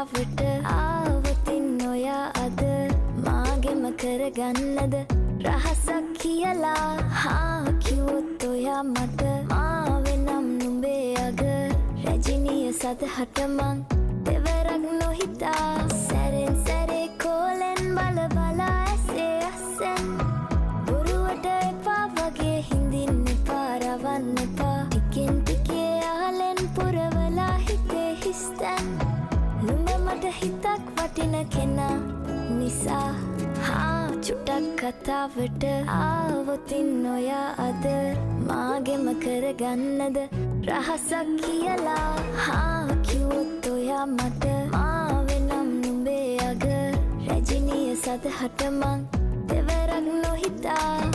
කතාවට ආවතින් ඔයා අද මාගෙම කරගන්නද රහසක් කියලා කිව්වොත් ඔයා මට මාවෙනම් නුඹේ අග රැජිනිය සදහට මං දෙවරක් නොහිතා සැරෙන් සැරේ කෝලෙන් බල බලා ඇසේ අස්සෙන් බොරුවට එපා වගේ හිඳින්න එපා රවන්න එපා ටිකෙන් ටිකේ අහලෙන් පුරවලා හිතේ හිස්තැන් නුඹ මට හිතක් වටින කෙනා නිසා චුට්ටක් කතාවට ආවොතින් ඔයා අද මාගෙම කරගන්නද රහසක් කියලා කිව්වොත් ඔයා මට මාවෙනම් නුඹේ අග රැජිනිය සදහට මං දෙවරක් නොහිතා